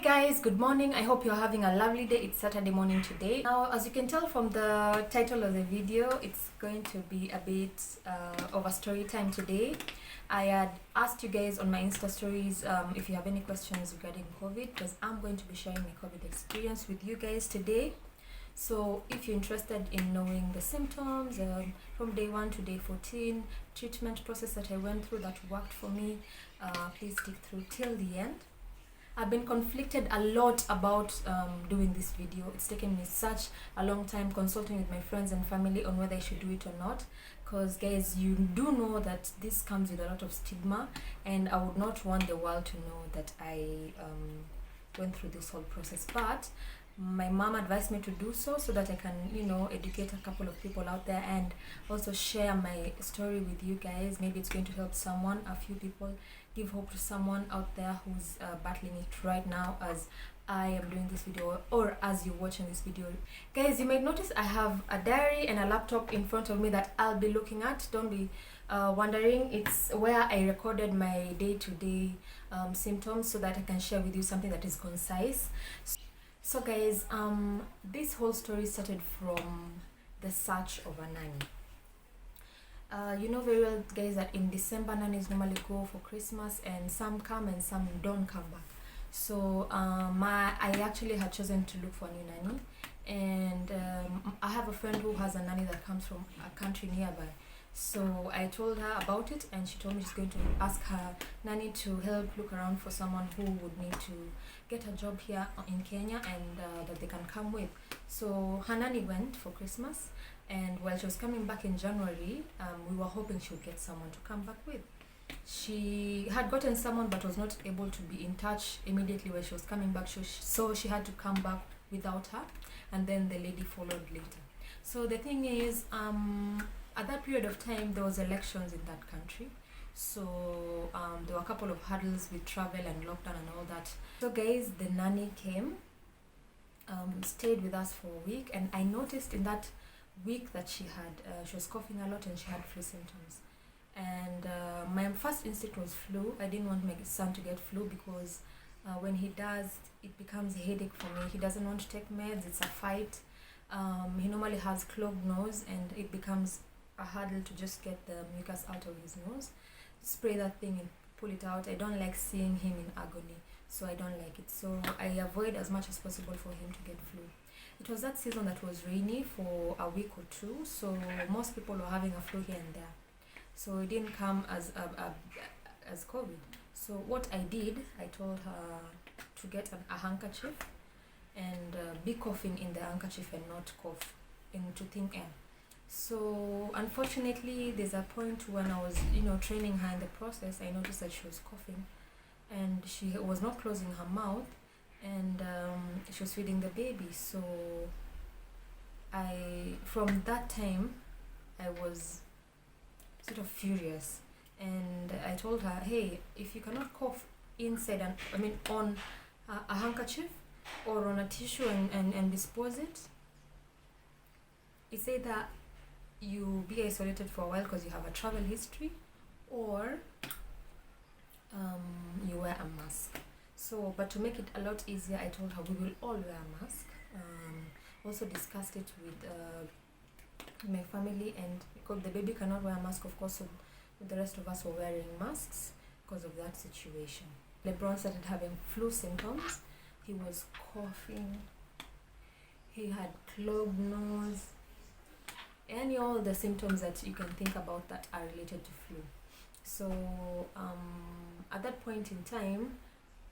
Guys, good morning. I hope you're having a lovely day. It's Saturday morning today. Now, as you can tell from the title of the video, it's going to be a bit of a story time today. I had asked you guys on my Insta stories if you have any questions regarding COVID, because I'm going to be sharing my COVID experience with you guys today. So if you're interested in knowing the symptoms from day 1 to day 14, treatment process that I went through that worked for me, please stick through till the end. I've been conflicted a lot about doing this video. It's taken me such a long time consulting with my friends and family on whether I should do it or not, because guys, you do know that this comes with a lot of stigma, and I would not want the world to know that I went through this whole process. But my mom advised me to do so that I can, educate a couple of people out there and also share my story with you guys. Maybe it's going to help someone, a few people, give hope to someone out there who's battling it right now as I am doing this video, or as you're watching this video. Guys, you might notice I have a diary and a laptop in front of me that I'll be looking at. Don't be wondering. It's where I recorded my day-to-day symptoms so that I can share with you something that is concise. So guys, this whole story started from the search of a nanny. You know very well, guys, that in December nannies normally go for Christmas, and some come and some don't come back. So I actually had chosen to look for a new nanny, and I have a friend who has a nanny that comes from a country nearby. So I told her about it, and she told me she's going to ask her nanny to help look around for someone who would need to get a job here in Kenya, and that they can come with. So her nanny went for Christmas, and while she was coming back in January, we were hoping she would get someone to come back with. She had gotten someone but was not able to be in touch immediately when she was coming back, so she had to come back without her, and then the lady followed later. So the thing is, at that period of time, there was elections in that country. So there were a couple of hurdles with travel and lockdown and all that. So guys, the nanny came, stayed with us for a week, and I noticed in that week that she was coughing a lot and she had flu symptoms. And my first instinct was flu. I didn't want my son to get flu because when he does, it becomes a headache for me. He doesn't want to take meds. It's a fight. He normally has clogged nose, and it becomes a hurdle to just get the mucus out of his nose. Spray that thing and pull it out. I don't like seeing him in agony, so I don't like it. So I avoid as much as possible for him to get flu. It was that season that was rainy for a week or two, so most people were having a flu here and there. So it didn't come as COVID. So what I did, I told her to get a handkerchief and be coughing in the handkerchief and not cough into thin air. So unfortunately, there's a point when I was, training her in the process, I noticed that she was coughing and she was not closing her mouth, and she was feeding the baby. So from that time, I was sort of furious, and I told her, hey, if you cannot cough inside, on a handkerchief or on a tissue and dispose it, it's either you be isolated for a while because you have a travel history, or you wear a mask. So, but to make it a lot easier, I told her we will all wear a mask. Also discussed it with my family, and because the baby cannot wear a mask, of course, so the rest of us were wearing masks because of that situation. LeBron started having flu symptoms. He was coughing. He had clogged nose. All the symptoms that you can think about that are related to flu. So at that point in time,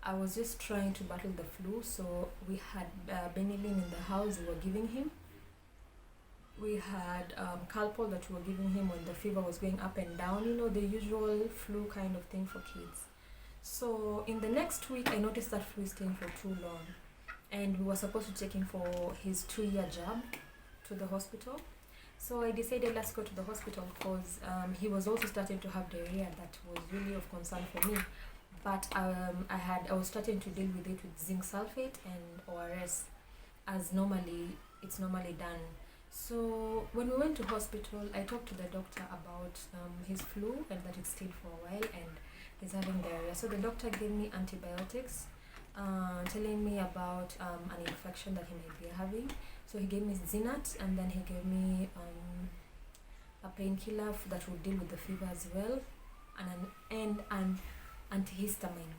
I was just trying to battle the flu. So we had Benylin in the house we were giving him. We had Calpol that we were giving him when the fever was going up and down, the usual flu kind of thing for kids. So in the next week, I noticed that flu is staying for too long, and we were supposed to take him for his 2-year jab to the hospital. So I decided, let's go to the hospital, because he was also starting to have diarrhea that was really of concern for me. But I was starting to deal with it with zinc sulfate and ORS, as it's normally done. So when we went to hospital, I talked to the doctor about his flu and that it stayed for a while and he's having diarrhea. So the doctor gave me antibiotics telling me about an infection that he might be having. So he gave me Zinat, and then he gave me a painkiller that would deal with the fever as well, and an antihistamine.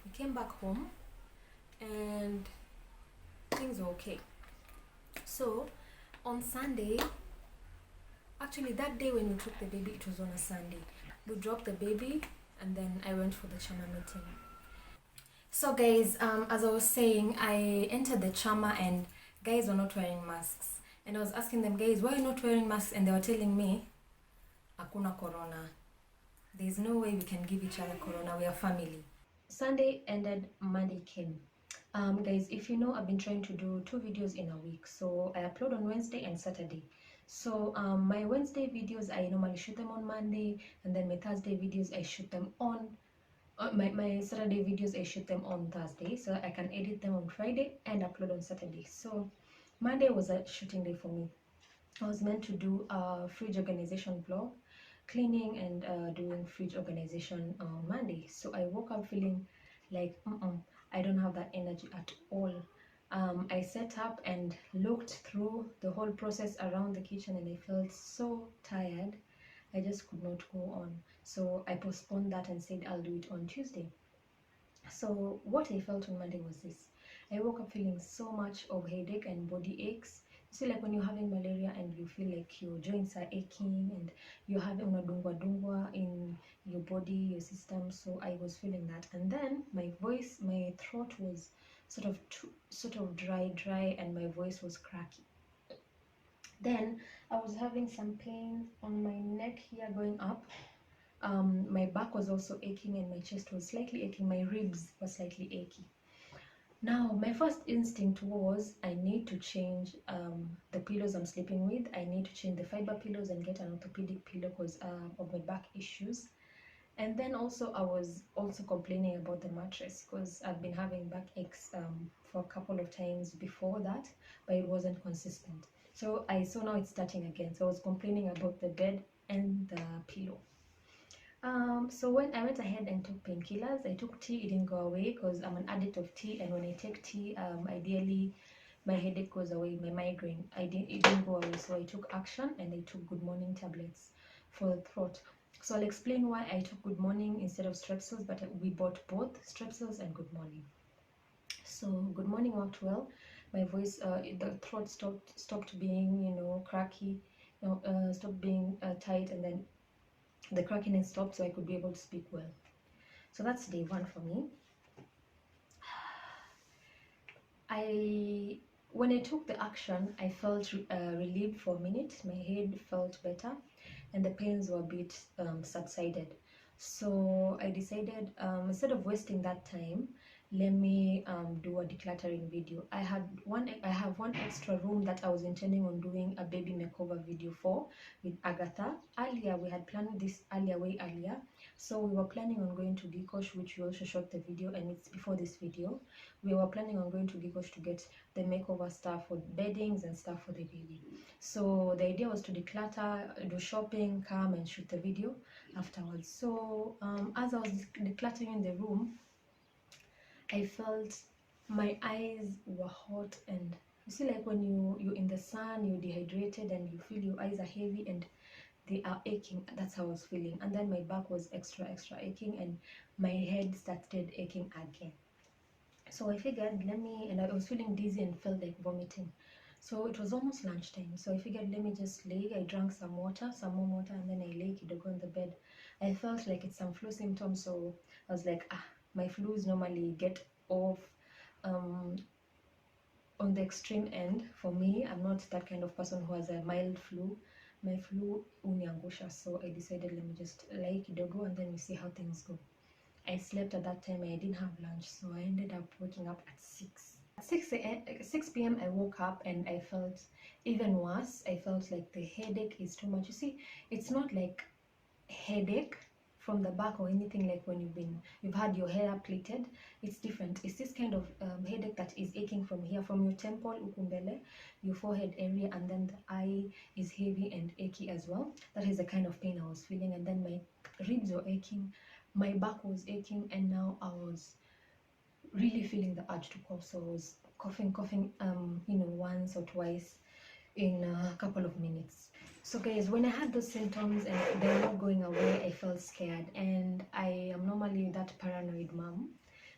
We came back home and things were okay. So on Sunday, actually that day when we took the baby, it was on a Sunday. We dropped the baby and then I went for the chama meeting. So guys, as I was saying, I entered the chama and guys were not wearing masks. And I was asking them, guys, why are you not wearing masks? And they were telling me, Hakuna corona. There's no way we can give each other corona. We are family. Sunday ended, Monday came. Guys, if you know, I've been trying to do 2 videos in a week. So I upload on Wednesday and Saturday. So my Wednesday videos, I normally shoot them on Monday. And then my Thursday videos, I shoot them on my Saturday videos, I shoot them on Thursday, so I can edit them on Friday and upload on Saturday. So Monday was a shooting day for me. I was meant to do a fridge organization vlog, cleaning and doing fridge organization on Monday. So I woke up feeling like I don't have that energy at all. I set up and looked through the whole process around the kitchen and I felt so tired. I just could not go on. So I postponed that and said I'll do it on Tuesday. So what I felt on Monday was this. I woke up feeling so much of headache and body aches. You see, like when you're having malaria and you feel like your joints are aching and you're having dungwa in your body, your system. So I was feeling that. And then my voice, my throat was sort of dry and my voice was cracky. Then I was having some pain on my neck here going up. My back was also aching and my chest was slightly aching. My ribs were slightly achy. Now, my first instinct was I need to change the pillows I'm sleeping with. I need to change the fiber pillows and get an orthopedic pillow because of my back issues. And then also I was also complaining about the mattress because I've been having backaches for a couple of times before that, but it wasn't consistent. So I saw now it's starting again. So I was complaining about the bed and the pillow. So when I went ahead and took painkillers, I took tea. It didn't go away because I'm an addict of tea, and when I take tea, ideally my headache goes away, my migraine. It didn't go away, so I took action and I took Good Morning tablets for the throat. So I'll explain why I took Good Morning instead of Strepsils, but we bought both Strepsils and Good Morning. So Good Morning worked well. My voice, the throat stopped being, cracky, stopped being tight, and then the crackiness stopped so I could be able to speak well. So that's day 1 for me. When I took the action, I felt relieved for a minute. My head felt better and the pains were a bit subsided. So I decided instead of wasting that time, let me do a decluttering video. I have one extra room that I was intending on doing a baby makeover video for with Agatha. Earlier we had planned this way earlier. So we were planning on going to Gikosh, which we also shot the video, and it's before this video. We were planning on going to Gikosh to get the makeover stuff for beddings and stuff for the baby. So the idea was to declutter, do shopping, come and shoot the video afterwards. So as I was decluttering the room, I felt my eyes were hot, and you see, like when you're in the sun, you're dehydrated and you feel your eyes are heavy and they are aching. That's how I was feeling. And then my back was extra aching and my head started aching again. So I figured and I was feeling dizzy and felt like vomiting. So it was almost lunchtime. So I figured let me just lay. I drank some more water, and then I lay kidogo on the bed. I felt like it's some flu symptoms, so I was like, my flus normally get off on the extreme end. For me, I'm not that kind of person who has a mild flu. My flu uniangusha, so I decided let me just lie kidogo and then we see how things go. I slept at that time. I didn't have lunch, so I ended up waking up at 6. At 6 p.m. I woke up and I felt even worse. I felt like the headache is too much. You see, it's not like headache from the back or anything like when you've had your hair plaited. It's different. It's this kind of headache that is aching from here, from your temple, ukumbele, your forehead area, and then the eye is heavy and achy as well. That is the kind of pain I was feeling. And then my ribs were aching, my back was aching, and now I was really feeling the urge to cough. So I was coughing, once or twice in a couple of minutes. So guys, when I had those symptoms and they're not going away, I felt scared, and I am normally that paranoid mom.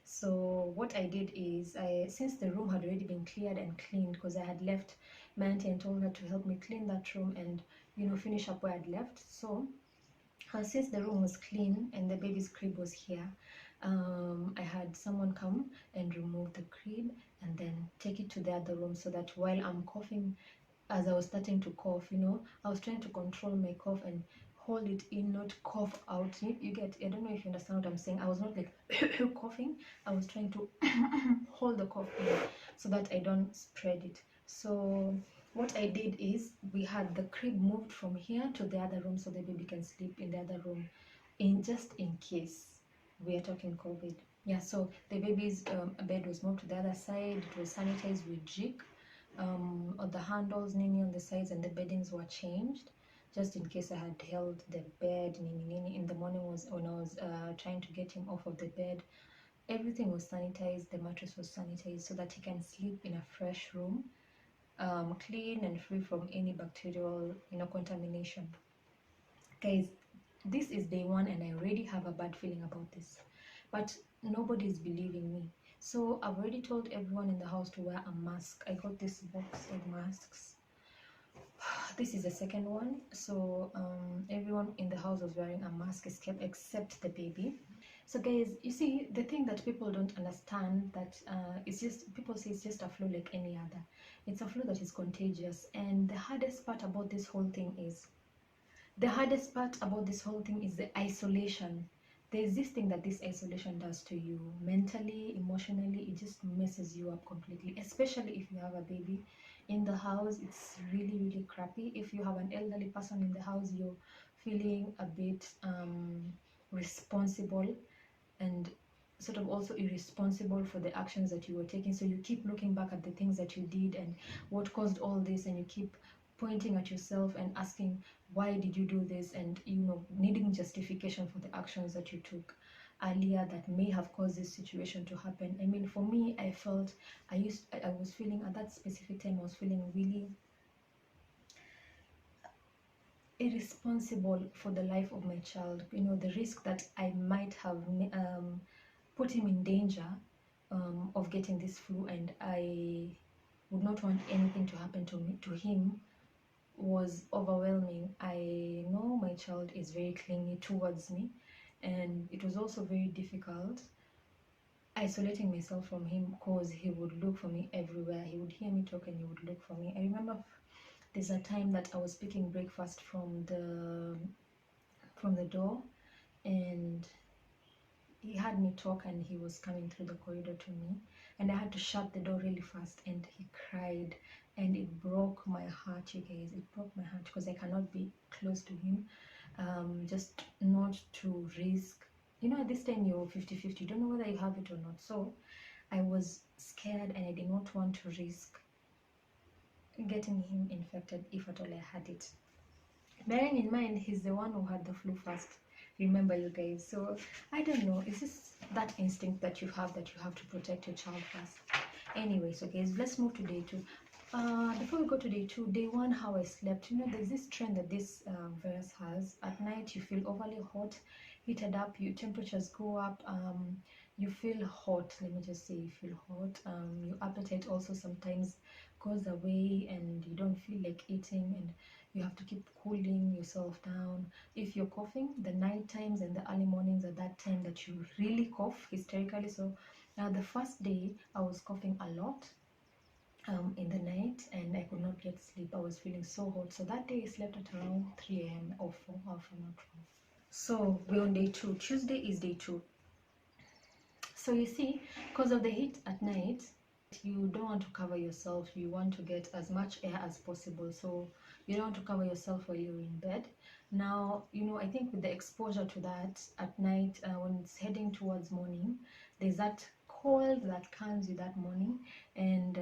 So what I did is, since the room had already been cleared and cleaned, because I had left my auntie and told her to help me clean that room and finish up where I'd left. So since the room was clean and the baby's crib was here, I had someone come and remove the crib and then take it to the other room, so that while I'm coughing, as I was starting to cough, I was trying to control my cough and hold it in, not cough out. You get, I don't know if you understand what I'm saying. I was not like coughing. I was trying to hold the cough in so that I don't spread it. So what I did is, we had the crib moved from here to the other room so the baby can sleep in the other room, just in case we are talking COVID. Yeah, so the baby's bed was moved to the other side. It was sanitized with jig on the handles, Nini on the sides, and the beddings were changed just in case I had held the bed. Nini in the morning, was when I was trying to get him off of the bed, everything was sanitized, the mattress was sanitized so that he can sleep in a fresh room, clean and free from any bacterial contamination. Guys, this is day one and I already have a bad feeling about this, but nobody is believing me. So I've already told everyone in the house to wear a mask. I got this box of masks. This is the second one. So everyone in the house was wearing a mask except the baby. So guys, you see, the thing that people don't understand, that it's just, people say it's just a flu like any other. It's a flu that is contagious, and the hardest part about this whole thing is, the isolation. There's this thing that this isolation does to you mentally, emotionally. It just messes you up completely, especially if you have a baby in the house. It's really, really crappy. If you have an elderly person in the house, you're feeling a bit responsible, and sort of also irresponsible for the actions that you were taking. So you keep looking back at the things that you did and what caused all this, and you keep pointing at yourself and asking, why did you do this, and needing justification for the actions that you took earlier that may have caused this situation to happen. I mean, for me, I felt, I was feeling at that specific time, I was feeling really irresponsible for the life of my child. The risk that I might have put him in danger of getting this flu, and I would not want anything to happen to him, was overwhelming. I know my child is very clingy towards me, and it was also very difficult isolating myself from him, because he would look for me everywhere. He would hear me talk and he would look for me. I remember there's a time that I was picking breakfast from the door, and he had me talk, and he was coming through the corridor to me, and I had to shut the door really fast, and he cried, and it broke my heart, you guys. It broke my heart, because I cannot be close to him, just not to risk, at this time you're 50-50, you don't know whether you have it or not. So I was scared, and I did not want to risk getting him infected if at all I had it. Bearing in mind, he's the one who had the flu first, remember, you guys. So I don't know, it's just that instinct that you have to protect your child first. Anyway, so guys, let's move to day two. Before we go to day two, day one, how I slept. There's this trend that this virus has. At night you feel overly hot, heated up, your temperatures go up, you feel hot. Let me just say, you feel hot. Your appetite also sometimes goes away, and you don't feel like eating, and you have to keep cooling yourself down. If you're coughing, the night times and the early mornings are that time that you really cough hysterically. So the first day I was coughing a lot in the night, and I could not get sleep. I was feeling so hot. So that day I slept at around 3 a.m. or 4, or 4, not 12. So we're on day two. Tuesday is day two. So you see, because of the heat at night, you don't want to cover yourself. You want to get as much air as possible. So you don't want to cover yourself while you're in bed. Now, I think with the exposure to that at night, when it's heading towards morning, there's that cold that comes with that morning, and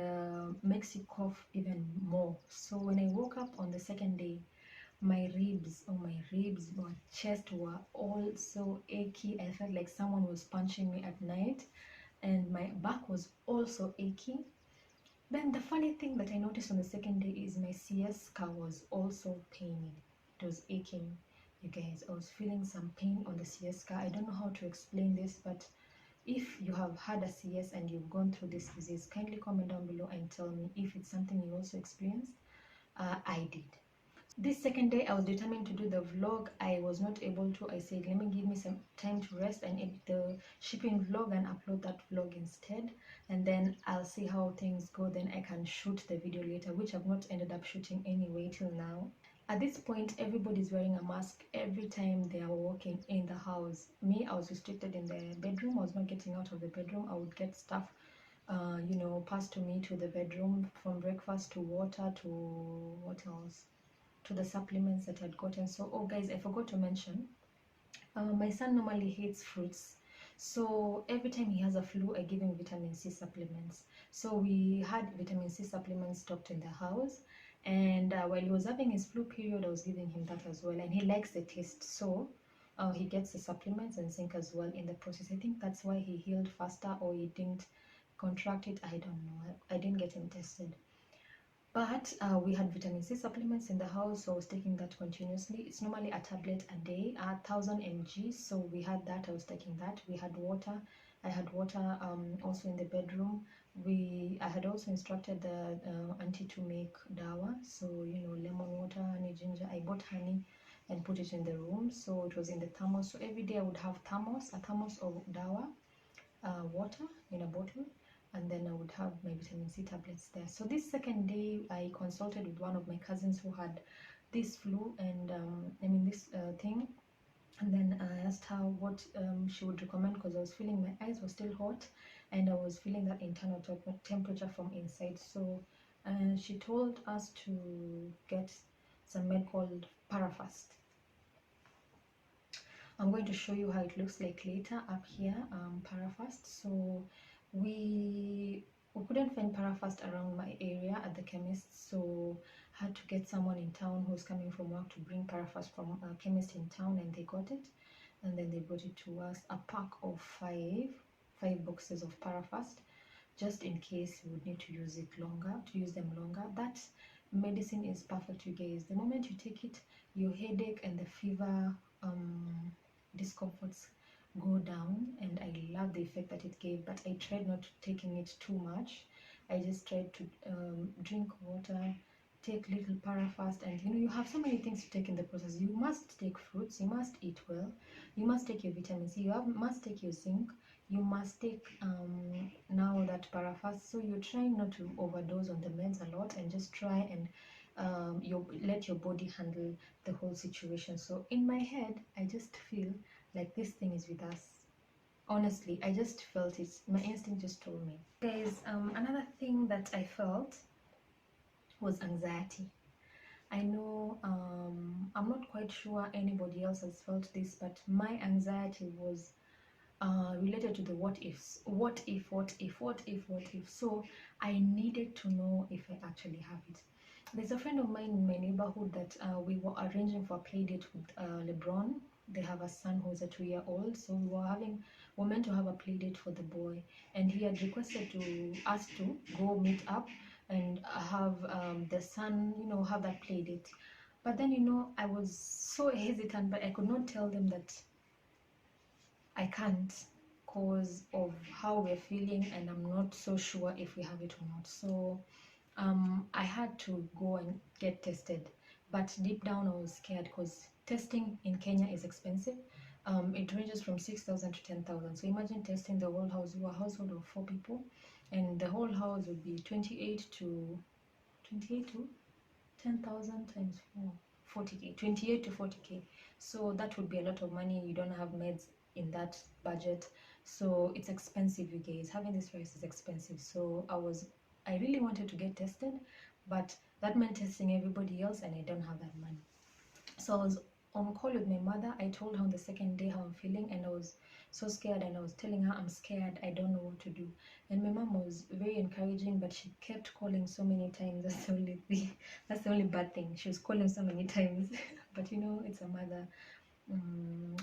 makes you cough even more. So when I woke up on the second day, my ribs, my chest were all so achy. I felt like someone was punching me at night. and my back was also aching. Then the funny thing that I noticed on the second day is my CS was also paining. It was aching, you guys. I was feeling some pain on the CS. I don't know how to explain this, but if you have had a CS and you've gone through this disease, kindly comment down below and tell me if it's something you also experienced. I did. This second day, I was determined to do the vlog. I was not able to. I said, let me give me some time to rest and edit the shipping vlog and upload that vlog instead. And then I'll see how things go. Then I can shoot the video later, which I've not ended up shooting anyway till now. At this point, everybody's wearing a mask every time they are walking in the house. Me, I was restricted in the bedroom. I was not getting out of the bedroom. I would get stuff passed to me to the bedroom, from breakfast to water to what else, to the supplements that I'd gotten. So, oh guys, I forgot to mention, my son normally hates fruits. So every time he has a flu, I give him vitamin C supplements. So we had vitamin C supplements stocked in the house. And while he was having his flu period, I was giving him that as well. And he likes the taste. So he gets the supplements and zinc as well in the process. I think that's why he healed faster, or he didn't contract it. I don't know. I didn't get him tested. But we had vitamin C supplements in the house, so I was taking that continuously. It's normally a tablet a day, 1000 mg. So we had that. I was taking that. We had water. I had water also in the bedroom. I had also instructed the auntie to make dawa. So lemon water, honey, ginger. I bought honey and put it in the room. So it was in the thermos. So every day I would have a thermos of dawa, water in a bottle, and then I would have my vitamin C tablets there. So this second day, I consulted with one of my cousins who had this flu, and this thing. And then I asked her what she would recommend, because I was feeling my eyes were still hot, and I was feeling that internal temperature from inside. So she told us to get some med called Parafast. I'm going to show you how it looks like later up here, Parafast. So we couldn't find Parafast around my area at the chemist, so had to get someone in town who's coming from work to bring Parafast from a chemist in town, and they got it, and then they brought it to us, a pack of five boxes of Parafast, just in case you would need to use them longer. That medicine is perfect, you guys. The moment you take it, your headache and the fever discomforts go down, and I love the effect that it gave. But I tried not taking it too much. I just tried to drink water, take little Parafast, and you have so many things to take in the process. You must take fruits, you must eat well, you must take your vitamin C, must take your zinc, you must take now that Parafast. So you're trying not to overdose on the meds a lot, and just try and let your body handle the whole situation. So in my head, I just feel like this thing is with us. Honestly, I just felt it. My instinct just told me. Guys, another thing that I felt was anxiety. I know I'm not quite sure anybody else has felt this, but my anxiety was related to the what ifs. What if, what if, what if, what if. So I needed to know if I actually have it. There's a friend of mine in my neighborhood that we were arranging for a play date with LeBron. They have a son who's a 2-year-old, so we're meant to have a play date for the boy, and he had requested us to go meet up and have the son, have that play date. But then, I was so hesitant, but I could not tell them that I can't, because of how we're feeling, and I'm not so sure if we have it or not. So I had to go and get tested, but deep down I was scared, because testing in Kenya is expensive. It ranges from 6,000 to 10,000. So imagine testing the whole house. We were a household of 4 people, and the whole house would be 28 to 10,000 times 4, 40k, 28 to 40k. So that would be a lot of money. You don't have meds in that budget, so it's expensive, you guys. Having this virus is expensive. So I really wanted to get tested, but that meant testing everybody else, and I don't have that money. So I was on call with my mother. I told her on the second day how I'm feeling, and I was so scared, and I was telling her I'm scared, I don't know what to do. And my mom was very encouraging, but she kept calling so many times. That's the only thing. That's the only bad thing. She was calling so many times. But it's a mother.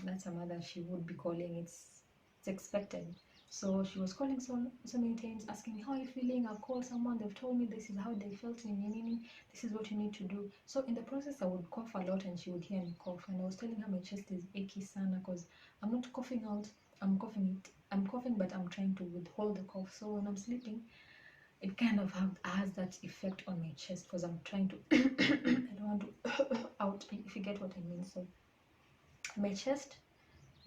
That's a mother. She would be calling. It's expected. So she was calling so many times, asking me, how are you feeling? I've called someone, they've told me this is how they felt in Nini, this is what you need to do. So in the process, I would cough a lot and she would hear me cough. And I was telling her my chest is achy sana because I'm not coughing out, I'm coughing, but I'm trying to withhold the cough. So when I'm sleeping, it kind of has that effect on my chest because I'm trying to, I don't want to out, if you get what I mean. So my chest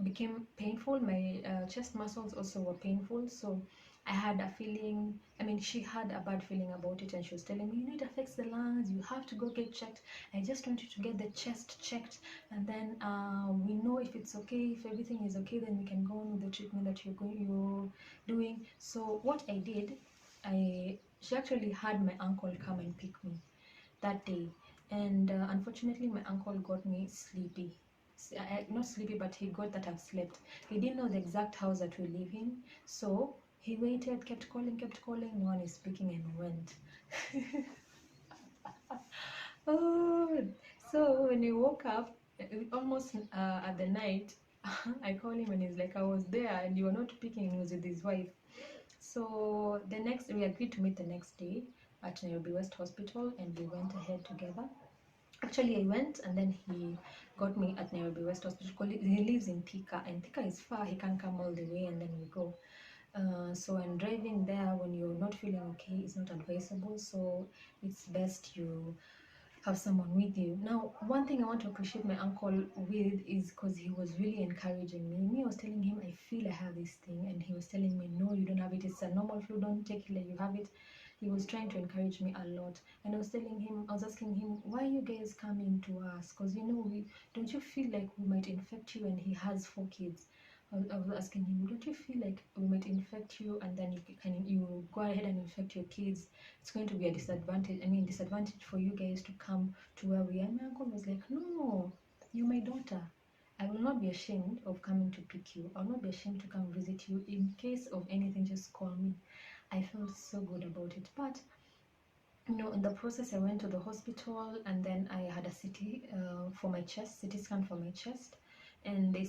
became painful, my chest muscles also were painful. So I had a feeling, I mean, she had a bad feeling about it, and she was telling me, you know, it affects the lungs, you have to go get checked. I just want you to get the chest checked, and then we know if it's okay, if everything is okay, then we can go on with the treatment that you're doing. So what I did, she actually had my uncle come and pick me that day, and unfortunately my uncle got me sleepy. Not sleepy, but he got that I've slept. He didn't know the exact house that we live in, so he waited, kept calling, no one is speaking, and went. Oh, so when he woke up, almost at the night, I call him and he's like, I was there and you were not picking. He was with his wife. So the next, we agreed to meet the next day at Nairobi West Hospital, and we went ahead together. Actually, I went and then he got me at Nairobi West Hospital. He lives in Thika, and Thika is far. He can't come all the way, and then we go. So when driving there, when you're not feeling okay, it's not advisable. So it's best you have someone with you. Now, one thing I want to appreciate my uncle with is because he was really encouraging me. I was telling him I feel I have this thing, and he was telling me, no, you don't have it. It's a normal flu. Don't take it like you have it. He was trying to encourage me a lot, and I was asking him, why are you guys coming to us? Because you know, don't you feel like we might infect you? And he has 4 kids. I was asking him, don't you feel like we might infect you, and then you go ahead and infect your kids? It's going to be a disadvantage for you guys to come to where we are. And my uncle was like, no, you're my daughter. I will not be ashamed of coming to pick you. I'll not be ashamed to come visit you. In case of anything, just call me. I felt so good about it. But you know, in the process, I went to the hospital, and then I had a CT scan for my chest, and they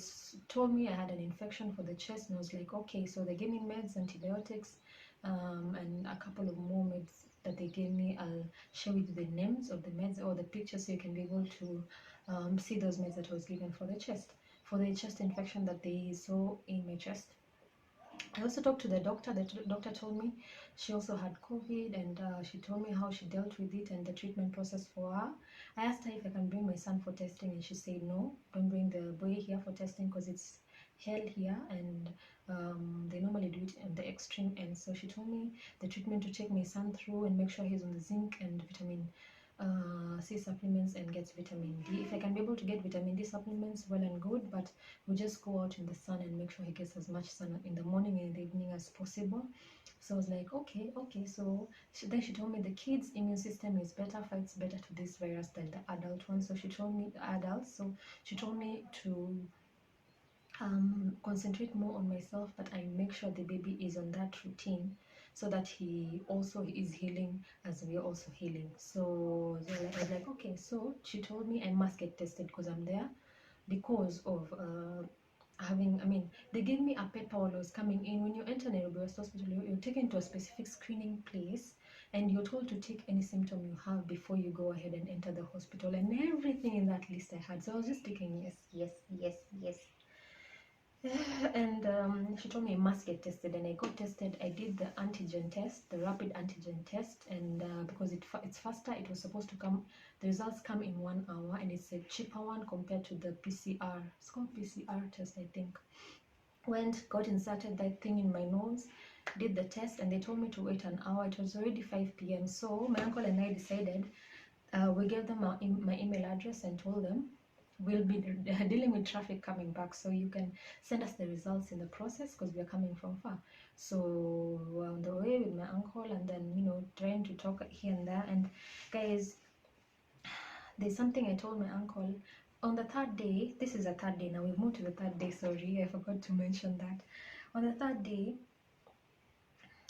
told me I had an infection for the chest, and I was like, okay. So they gave me meds, antibiotics, and a couple of more meds that they gave me. I'll share with you the names of the meds or the pictures so you can be able to see those meds that I was given for the chest infection that they saw in my chest. I also talked to the doctor. The doctor told me she also had COVID, and she told me how she dealt with it and the treatment process for her. I asked her if I can bring my son for testing, and she said no, don't bring the boy here for testing because it's hell here, and they normally do it at the extreme end. So she told me the treatment to take my son through and make sure he's on the zinc and vitamin C supplements and gets vitamin D. If I can be able to get vitamin D supplements, well and good, but we just go out in the sun and make sure he gets as much sun in the morning and in the evening as possible. So I was like, okay. So then she told me the kids' immune system is better, fights better to this virus than the adult one. So she told me she told me to concentrate more on myself, but I make sure the baby is on that routine so that he also is healing as we are also healing. So I was like, okay. So she told me I must get tested because I'm there because of they gave me a paper while I was coming in. When you enter Nairobi West Hospital, you're taken to a specific screening place, and you're told to take any symptom you have before you go ahead and enter the hospital. And everything in that list I had, so I was just taking yes. And she told me I must get tested, and I got tested. I did the antigen test, the rapid antigen test, and because it's faster, it was supposed to come. The results come in 1 hour, and it's a cheaper one compared to the PCR. It's called PCR test, I think. Got inserted that thing in my nose, did the test, and they told me to wait an hour. It was already 5 p.m. So my uncle and I decided. We gave them my email address and told them we'll be dealing with traffic coming back, so you can send us the results in the process because we are coming from far. So we're on the way with my uncle, and then trying to talk here and there. And guys, there's something I told my uncle on the 3rd day. This is a 3rd day now. We've moved to the 3rd day. Sorry, I forgot to mention that. On the 3rd day,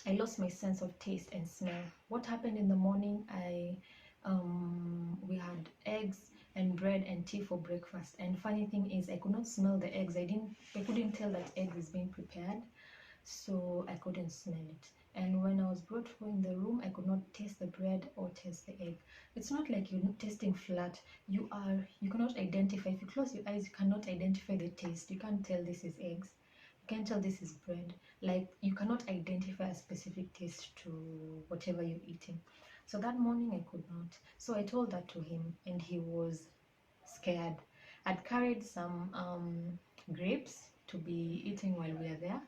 I lost my sense of taste and smell. What happened in the morning? We had eggs and bread and tea for breakfast. And funny thing is, I could not smell the eggs. I couldn't tell that eggs is being prepared. so I couldn't smell it. And when I was brought in the room, I could not taste the bread or taste the egg. It's not like you're not tasting flat. You cannot identify. If you close your eyes, you cannot identify the taste. You can't tell this is eggs. You can't tell this is bread. Like, you cannot identify a specific taste to whatever you're eating. So that morning I could not. So I told that to him, and he was scared. I'd carried some grapes to be eating while we are there,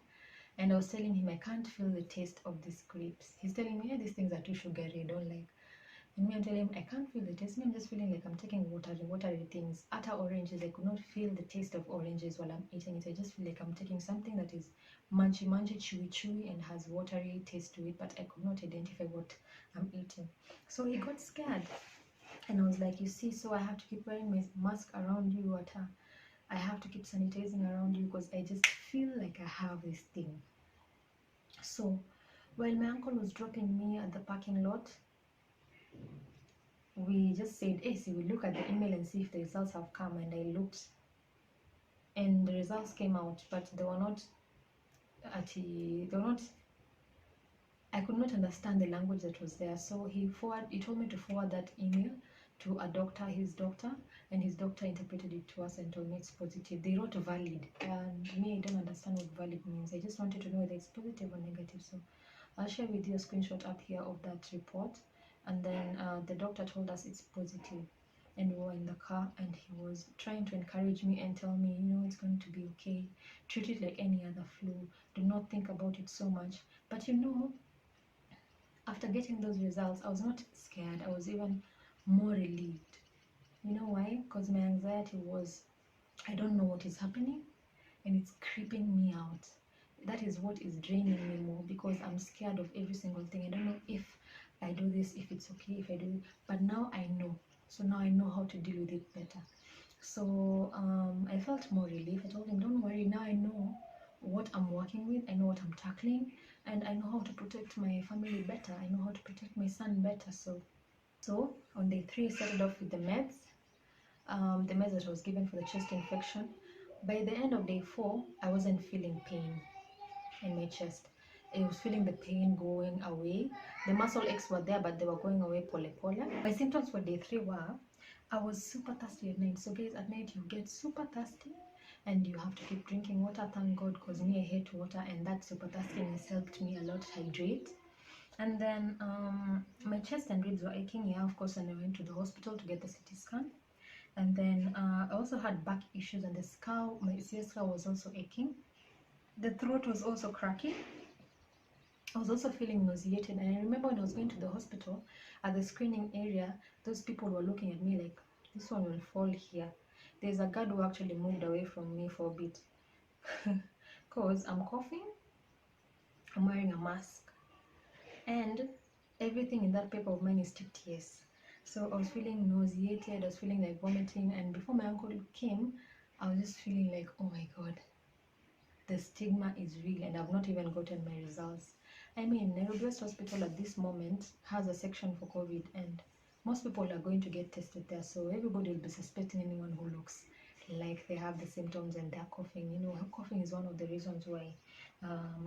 and I was telling him I can't feel the taste of these grapes. He's telling me, yeah, these things are too sugary, I don't like. And me, I'm telling him I can't feel the taste. Me, I'm just feeling like I'm taking watery things. Utter oranges, I could not feel the taste of oranges while I'm eating it. I just feel like I'm taking something that is munchy, chewy, and has watery taste to it, but I could not identify what I'm eating. So he got scared. And I was like, you see, so I have to keep wearing my mask around you, I have to keep sanitizing around you because I just feel like I have this thing. So while my uncle was dropping me at the parking lot, we just said, hey, see, we look at the email and see if the results have come. And I looked, and the results came out, but they were not I could not understand the language that was there. So he told me to forward that email to a doctor, his doctor, and his doctor interpreted it to us and told me it's positive. They wrote valid, and me, I don't understand what valid means. I just wanted to know whether it's positive or negative. So I'll share with you a screenshot up here of that report. And then the doctor told us it's positive. And we were in the car, and he was trying to encourage me and tell me, it's going to be okay. Treat it like any other flu. Do not think about it so much. But after getting those results, I was not scared. I was even more relieved. You know why? Because my anxiety was, I don't know what is happening, and it's creeping me out. That is what is draining me more, because I'm scared of every single thing. I don't know if I do this, if it's okay, if I do it. But now I know. So now I know how to deal with it better. So I felt more relief. I told him, don't worry, now I know what I'm working with, I know what I'm tackling, and I know how to protect my family better. I know how to protect my son better. So on day 3, I started off with the meds that I was given for the chest infection. By the end of day 4, I wasn't feeling pain in my chest. I was feeling the pain going away. The muscle aches were there, but they were going away pole pole. My symptoms for day 3 were, I was super thirsty at night. So guys, at night you get super thirsty and you have to keep drinking water. Thank God, because me, I hate water, and that super thirstiness helped me a lot hydrate. And then my chest and ribs were aching, yeah, of course, and I went to the hospital to get the CT scan. And then I also had back issues, and the skull, my CS skull was also aching. The throat was also cracking. I was also feeling nauseated, and I remember when I was going to the hospital, at the screening area, those people were looking at me like, this one will fall here. There's a guard who actually moved away from me for a bit because I'm coughing, I'm wearing a mask, and everything in that paper of mine is tipped yes. So I was feeling nauseated, I was feeling like vomiting, and before my uncle came, I was just feeling like, oh my God, the stigma is real, and I've not even gotten my results. I mean, Nairobi West Hospital at this moment has a section for COVID, and most people are going to get tested there. So everybody will be suspecting anyone who looks like they have the symptoms and they're coughing. Coughing is one of the reasons why,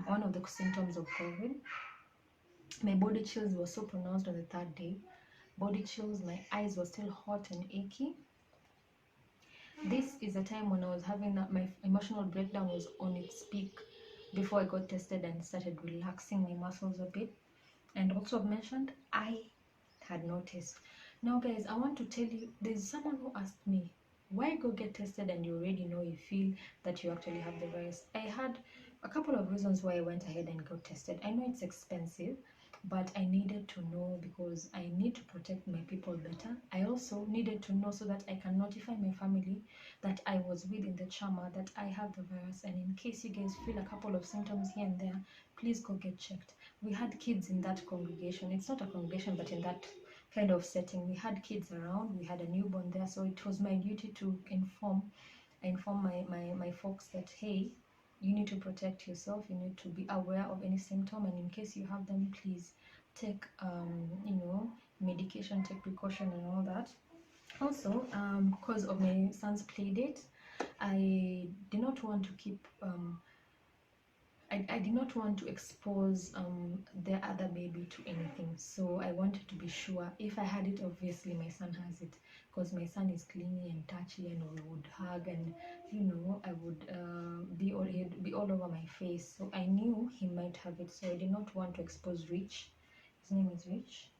one of the symptoms of COVID. My body chills were so pronounced on the 3rd day. Body chills, my eyes were still hot and achy. This is a time when I was having my emotional breakdown was on its peak before I got tested and started relaxing my muscles a bit. And also I've mentioned I had noticed. Now guys, I want to tell you, there's someone who asked me, why go get tested and you already know, you feel that you actually have the virus? I had a couple of reasons why I went ahead and got tested. I know it's expensive, but I needed to know because I need to protect my people better. I also needed to know so that I can notify my family that I was within the trauma, that I have the virus, and in case you guys feel a couple of symptoms here and there, please go get checked. We had kids in that congregation. It's not a congregation, but in that kind of setting, we had kids around. We had a newborn there, so it was my duty to inform my folks that, hey, you need to protect yourself, you need to be aware of any symptom, and in case you have them, please take medication, take precaution and all that. Also, because of my son's play date, I did not want to keep I did not want to expose the other baby to anything, so I wanted to be sure. If I had it, obviously my son has it, because my son is clingy and touchy, and we would hug, and I would he'd be all over my face. So I knew he might have it, so I did not want to expose Rich. His name is Rich.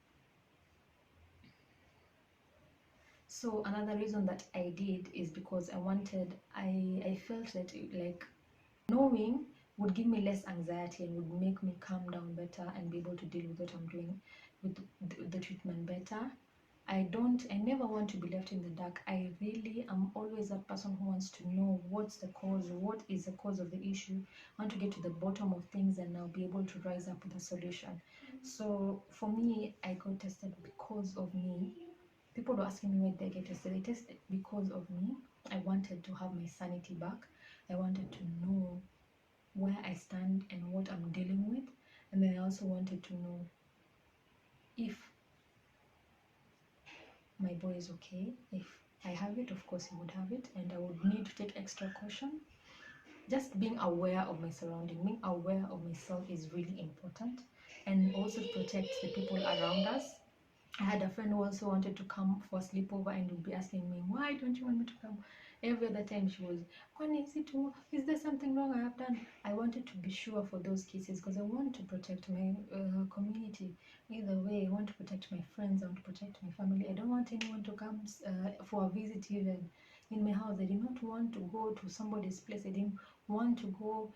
So another reason that I did is because I felt that knowing would give me less anxiety and would make me calm down better and be able to deal with what I'm doing with the treatment better. I never want to be left in the dark. I really am always that person who wants to know what is the cause of the issue. I want to get to the bottom of things and now be able to rise up with a solution. So for me, I got tested because of me. People were asking me why did I get tested. They tested because of me. I wanted to have my sanity back. I wanted to know where I stand and what I'm dealing with. And then I also wanted to know if my boy is okay. If I have it, of course he would have it, and I would need to take extra caution. Just being aware of my surrounding, being aware of myself is really important, and also to protect the people around us. I had a friend who also wanted to come for a sleepover and would be asking me, why don't you want me to come? Every other time she was, is there something wrong I have done? I wanted to be sure for those cases because I want to protect my community. Either way, I want to protect my friends, I want to protect my family. I don't want anyone to come for a visit even in my house. I did not want to go to somebody's place. I didn't want to go.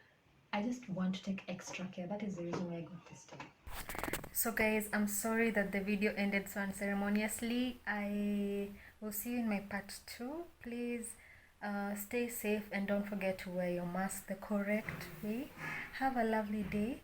I just want to take extra care. That is the reason why I got this time. So guys, I'm sorry that the video ended so unceremoniously. I will see you in my part 2. Please stay safe and don't forget to wear your mask the correct way. Have a lovely day.